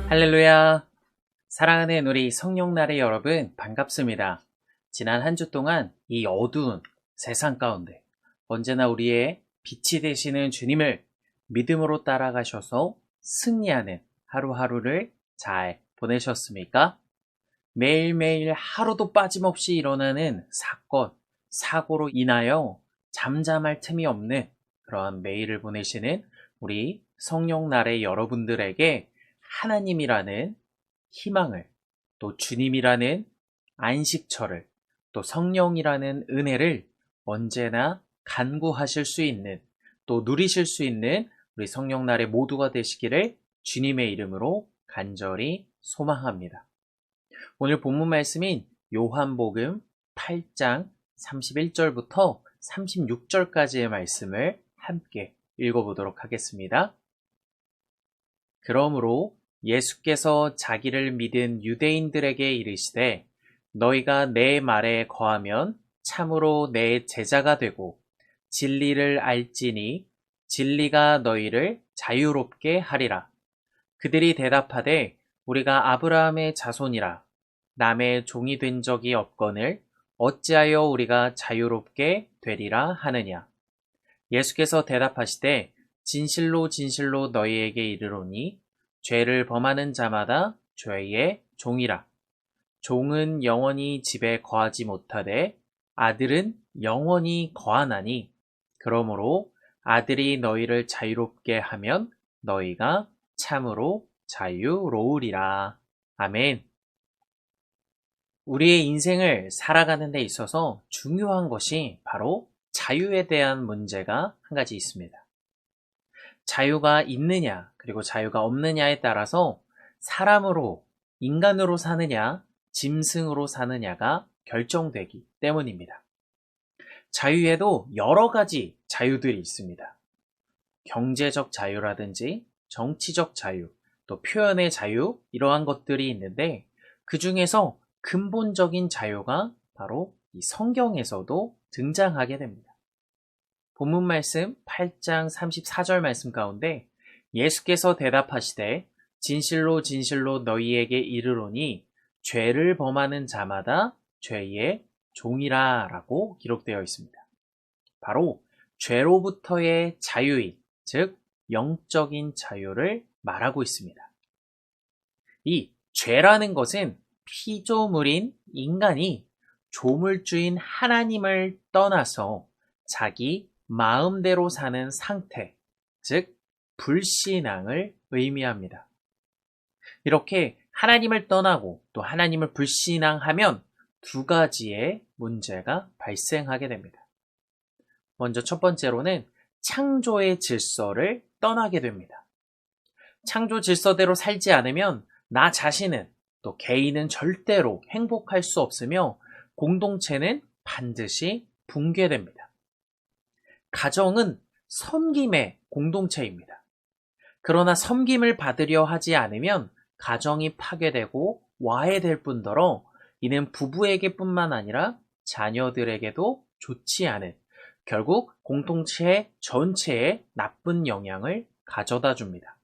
할렐루야! 사랑하는 우리 성령날의 여러분, 반갑습니다. 지난 한 주 동안 이 어두운 세상 가운데 언제나 우리의 빛이 되시는 주님을 믿음으로 따라가셔서 승리하는 하루하루를 잘 보내셨습니까? 매일매일 하루도 빠짐없이 일어나는 사건, 사고로 인하여 잠잠할 틈이 없는 그러한 매일을 보내시는 우리 성령날의 여러분들에게 하나님이라는 희망을, 또 주님이라는 안식처를, 또 성령이라는 은혜를 언제나 간구하실 수 있는, 또 누리실 수 있는 우리 성령날의 모두가 되시기를 주님의 이름으로 간절히 소망합니다. 오늘 본문 말씀인 요한복음 8장 31절부터 36절까지의 말씀을 함께 읽어보도록 하겠습니다. 그러므로 예수께서 자기를 믿은 유대인들에게 이르시되 너희가 내 말에 거하면 참으로 내 제자가 되고 진리를 알지니 진리가 너희를 자유롭게 하리라. 그들이 대답하되 우리가 아브라함의 자손이라 남의 종이 된 적이 없거늘 어찌하여 우리가 자유롭게 되리라 하느냐. 예수께서 대답하시되 진실로 진실로 너희에게 이르노니 죄를 범하는 자마다 죄의 종이라. 종은 영원히 집에 거하지 못하되 아들은 영원히 거하나니 그러므로 아들이 너희를 자유롭게 하면 너희가 참으로 자유로우리라. 아멘. 우리의 인생을 살아가는 데 있어서 중요한 것이 바로 자유에 대한 문제가 한 가지 있습니다. 자유가 있느냐 그리고 자유가 없느냐에 따라서 사람으로, 인간으로 사느냐, 짐승으로 사느냐가 결정되기 때문입니다. 자유에도 여러 가지 자유들이 있습니다. 경제적 자유라든지 정치적 자유, 또 표현의 자유 이러한 것들이 있는데 그 중에서 근본적인 자유가 바로 이 성경에서도 등장하게 됩니다. 본문 말씀 8장 34절 말씀 가운데 예수께서 대답하시되 진실로 진실로 너희에게 이르노니 죄를 범하는 자마다 죄의 종이라 라고 기록되어 있습니다. 바로 죄로부터의 자유인, 즉 영적인 자유를 말하고 있습니다. 이 죄라는 것은 피조물인 인간이 조물주인 하나님을 떠나서 자기 마음대로 사는 상태, 즉 불신앙을 의미합니다. 이렇게 하나님을 떠나고 또 하나님을 불신앙하면 두 가지의 문제가 발생하게 됩니다. 먼저 첫 번째로는 창조의 질서를 떠나게 됩니다. 창조 질서대로 살지 않으면 나 자신은 또 개인은 절대로 행복할 수 없으며 공동체는 반드시 붕괴됩니다. 가정은 섬김의 공동체입니다. 그러나 섬김을 받으려 하지 않으면 가정이 파괴되고 와해될 뿐더러 이는 부부에게 뿐만 아니라 자녀들에게도 좋지 않은 결국 공동체 전체에 나쁜 영향을 가져다 줍니다.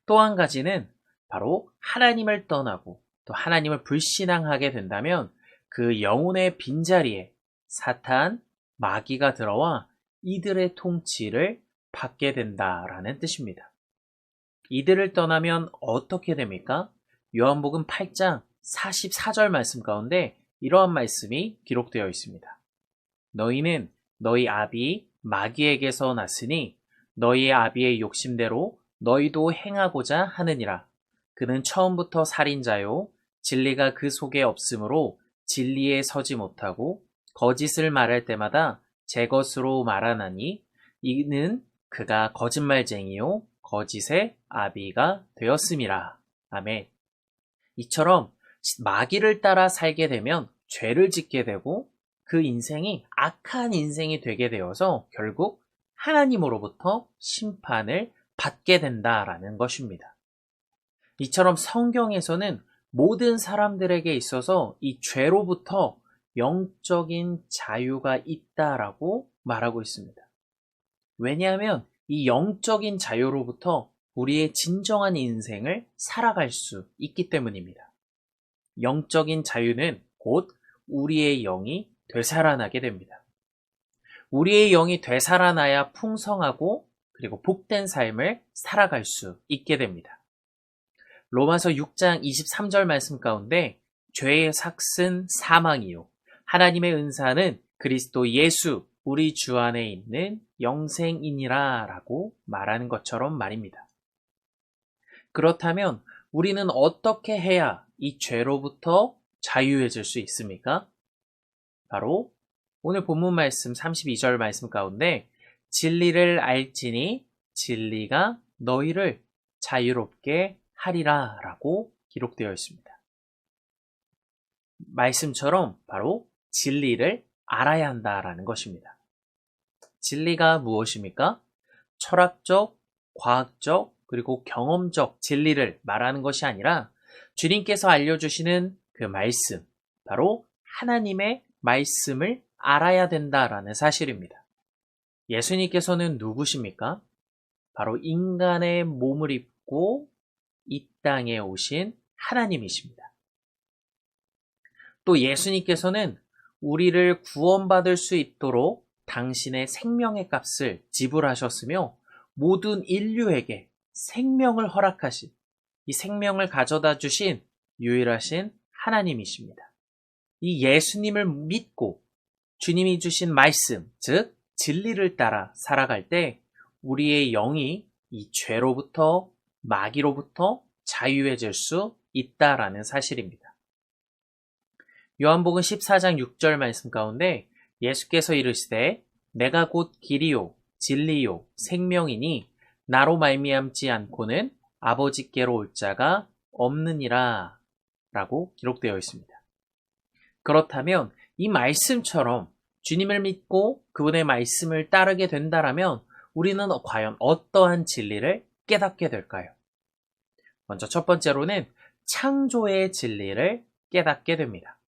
또 한 가지는 바로 하나님을 떠나고 또 하나님을 불신앙하게 된다면 그 영혼의 빈자리에 사탄, 마귀가 들어와 이들의 통치를 받게 된다라는 뜻입니다. 이들을 떠나면 어떻게 됩니까? 요한복음 8장 44절 말씀 가운데 이러한 말씀이 기록되어 있습니다. 너희는 너희 아비 마귀에게서 났으니 너희의 아비의 욕심대로 너희도 행하고자 하느니라. 그는 처음부터 살인자요 진리가 그 속에 없으므로 진리에 서지 못하고 거짓을 말할 때마다 제 것으로 말하나니 이는 그가 거짓말쟁이요 거짓의 아비가 되었음이라. 아멘. 이처럼 마귀를 따라 살게 되면 죄를 짓게 되고 그 인생이 악한 인생이 되게 되어서 결국 하나님으로부터 심판을 받게 된다라는 것입니다. 이처럼 성경에서는 모든 사람들에게 있어서 이 죄로부터 영적인 자유가 있다라고 말하고 있습니다. 왜냐하면 이 영적인 자유로부터 우리의 진정한 인생을 살아갈 수 있기 때문입니다. 영적인 자유는 곧 우리의 영이 되살아나게 됩니다. 우리의 영이 되살아나야 풍성하고 그리고 복된 삶을 살아갈 수 있게 됩니다. 로마서 6장 23절 말씀 가운데 죄의 삭은 사망이요 하나님의 은사는 그리스도 예수 우리 주 안에 있는 영생이니라 라고 말하는 것처럼 말입니다. 그렇다면 우리는 어떻게 해야 이 죄로부터 자유해질 수 있습니까? 바로 오늘 본문 말씀 32절 말씀 가운데 진리를 알지니 진리가 너희를 자유롭게 하리라 라고 기록되어 있습니다. 말씀처럼 바로 진리를 알아야 한다라는 것입니다. 진리가 무엇입니까? 철학적, 과학적, 그리고 경험적 진리를 말하는 것이 아니라 주님께서 알려주시는 그 말씀, 바로 하나님의 말씀을 알아야 된다라는 사실입니다. 예수님께서는 누구십니까? 바로 인간의 몸을 입고 이 땅에 오신 하나님이십니다. 또 예수님께서는 우리를 구원받을 수 있도록 당신의 생명의 값을 지불하셨으며 모든 인류에게 생명을 허락하신 이 생명을 가져다 주신 유일하신 하나님이십니다. 이 예수님을 믿고 주님이 주신 말씀, 즉 진리를 따라 살아갈 때 우리의 영이 이 죄로부터 마귀로부터 자유해질 수 있다라는 사실입니다. 요한복음 14장 6절 말씀 가운데 예수께서 이르시되 내가 곧 길이요 진리요 생명이니 나로 말미암지 않고는 아버지께로 올 자가 없느니라 라고 기록되어 있습니다. 그렇다면 이 말씀처럼 주님을 믿고 그분의 말씀을 따르게 된다면 우리는 과연 어떠한 진리를 깨닫게 될까요? 먼저 첫 번째로는 창조의 진리를 깨닫게 됩니다.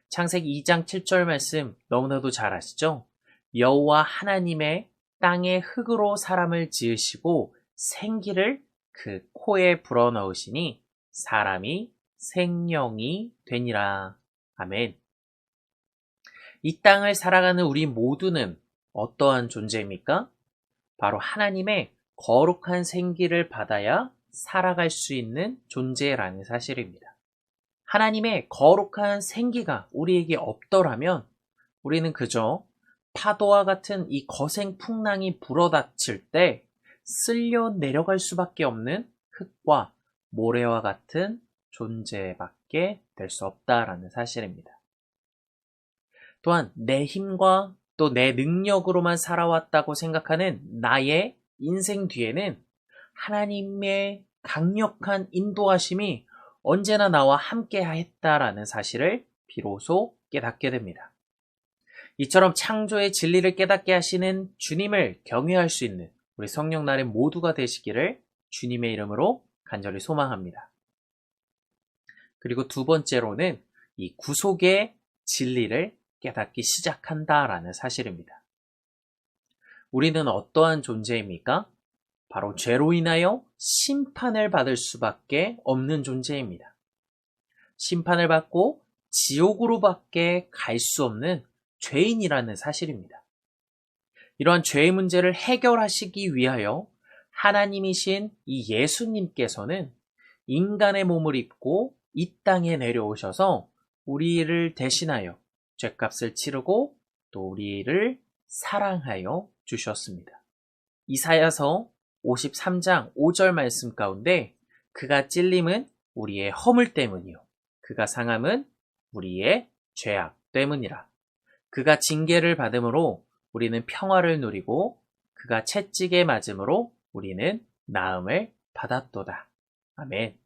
창세기 2장 7절 말씀 너무나도 잘 아시죠? 여호와 하나님의 땅의 흙으로 사람을 지으시고 생기를 그 코에 불어넣으시니 사람이 생명이 되니라. 아멘. 이 땅을 살아가는 우리 모두는 어떠한 존재입니까? 바로 하나님의 거룩한 생기를 받아야 살아갈 수 있는 존재라는 사실입니다. 하나님의 거룩한 생기가 우리에게 없더라면 우리는 그저 파도와 같은 이 거센 풍랑이 불어닥칠 때 쓸려 내려갈 수밖에 없는 흙과 모래와 같은 존재밖에 될 수 없다라는 사실입니다. 또한 내 힘과 또 내 능력으로만 살아왔다고 생각하는 나의 인생 뒤에는 하나님의 강력한 인도하심이 언제나 나와 함께 했다라는 사실을 비로소 깨닫게 됩니다. 이처럼 창조의 진리를 깨닫게 하시는 주님을 경외할 수 있는 우리 성령날의 모두가 되시기를 주님의 이름으로 간절히 소망합니다. 그리고 두 번째로는 이 구속의 진리를 깨닫기 시작한다라는 사실입니다. 우리는 어떠한 존재입니까? 바로 죄로 인하여 심판을 받을 수밖에 없는 존재입니다. 심판을 받고 지옥으로밖에 갈 수 없는 죄인이라는 사실입니다. 이러한 죄의 문제를 해결하시기 위하여 하나님이신 이 예수님께서는 인간의 몸을 입고 이 땅에 내려오셔서 우리를 대신하여 죄값을 치르고 또 우리를 사랑하여 주셨습니다. 이사야서 53장 5절 말씀 가운데 그가 찔림은 우리의 허물 때문이요 그가 상함은 우리의 죄악 때문이라. 그가 징계를 받음으로 우리는 평화를 누리고 그가 채찍에 맞음으로 우리는 나음을 받았도다. 아멘.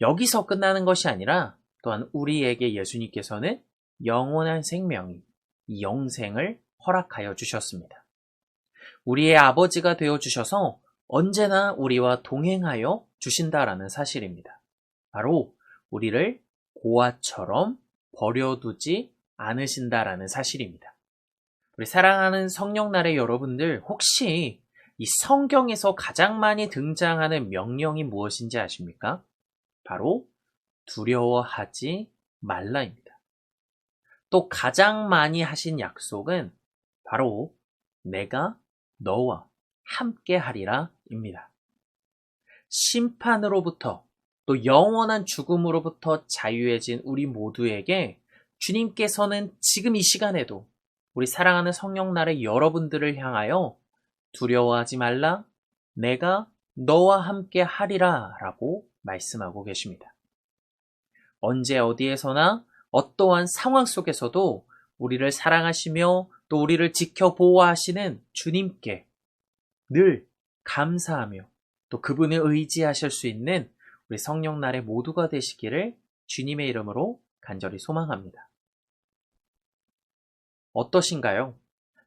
여기서 끝나는 것이 아니라 또한 우리에게 예수님께서는 영원한 생명이 이 영생을 허락하여 주셨습니다. 우리의 아버지가 되어 주셔서 언제나 우리와 동행하여 주신다라는 사실입니다. 바로 우리를 고아처럼 버려두지 않으신다라는 사실입니다. 우리 사랑하는 성령날의 여러분들 혹시 이 성경에서 가장 많이 등장하는 명령이 무엇인지 아십니까? 바로 두려워하지 말라입니다. 또 가장 많이 하신 약속은 바로 내가 너와 함께 하리라입니다. 심판으로부터 또 영원한 죽음으로부터 자유해진 우리 모두에게 주님께서는 지금 이 시간에도 우리 사랑하는 성령날의 여러분들을 향하여 두려워하지 말라, 내가 너와 함께 하리라 라고 말씀하고 계십니다. 언제 어디에서나 어떠한 상황 속에서도 우리를 사랑하시며 또 우리를 지켜 보호하시는 주님께 늘 감사하며 또 그분을 의지하실 수 있는 우리 성령날의 모두가 되시기를 주님의 이름으로 간절히 소망합니다. 어떠신가요?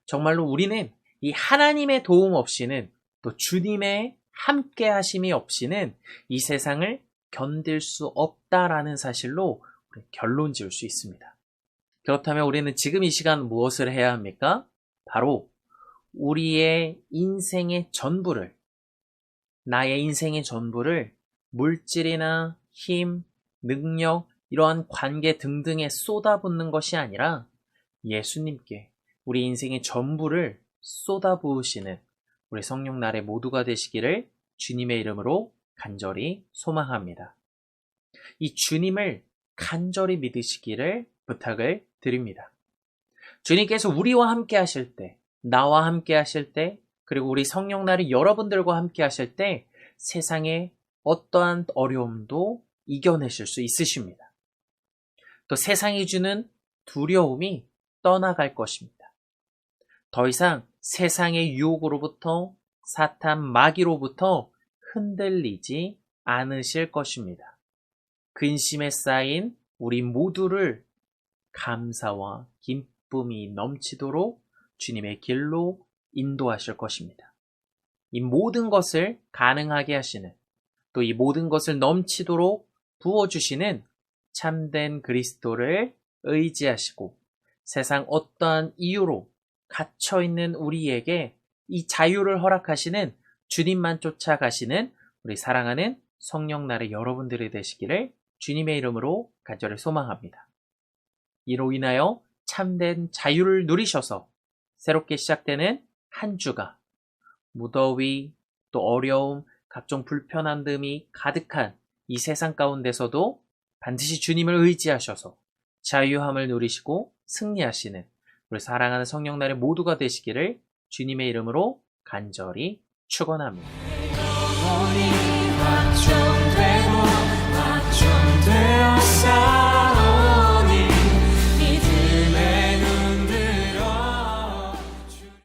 정말로 우리는 이 하나님의 도움 없이는 또 주님의 함께 하심이 없이는 이 세상을 견딜 수 없다라는 사실로 우리 결론 지을 수 있습니다. 그렇다면 우리는 지금 이 시간 무엇을 해야 합니까? 바로 우리의 인생의 전부를, 나의 인생의 전부를 물질이나 힘, 능력, 이러한 관계 등등에 쏟아붓는 것이 아니라 예수님께 우리 인생의 전부를 쏟아부으시는 우리 성령날의 모두가 되시기를 주님의 이름으로 간절히 소망합니다. 이 주님을 간절히 믿으시기를 부탁을 드립니다. 주님께서 우리와 함께 하실 때, 나와 함께 하실 때, 그리고 우리 성령날이 여러분들과 함께 하실 때 세상의 어떠한 어려움도 이겨내실 수 있으십니다. 또 세상이 주는 두려움이 떠나갈 것입니다. 더 이상 세상의 유혹으로부터 사탄 마귀로부터 흔들리지 않으실 것입니다. 근심에 쌓인 우리 모두를 감사와 기쁨이 넘치도록 주님의 길로 인도하실 것입니다. 이 모든 것을 가능하게 하시는, 또 이 모든 것을 넘치도록 부어주시는 참된 그리스도를 의지하시고 세상 어떠한 이유로 갇혀있는 우리에게 이 자유를 허락하시는 주님만 쫓아가시는 우리 사랑하는 성령날의 여러분들이 되시기를 주님의 이름으로 간절히 소망합니다. 이로 인하여 참된 자유를 누리셔서 새롭게 시작되는 한 주가 무더위, 또 어려움, 각종 불편함이 가득한 이 세상 가운데서도 반드시 주님을 의지하셔서 자유함을 누리시고 승리하시는 우리 사랑하는 성령날의 모두가 되시기를 주님의 이름으로 간절히 축원합니다.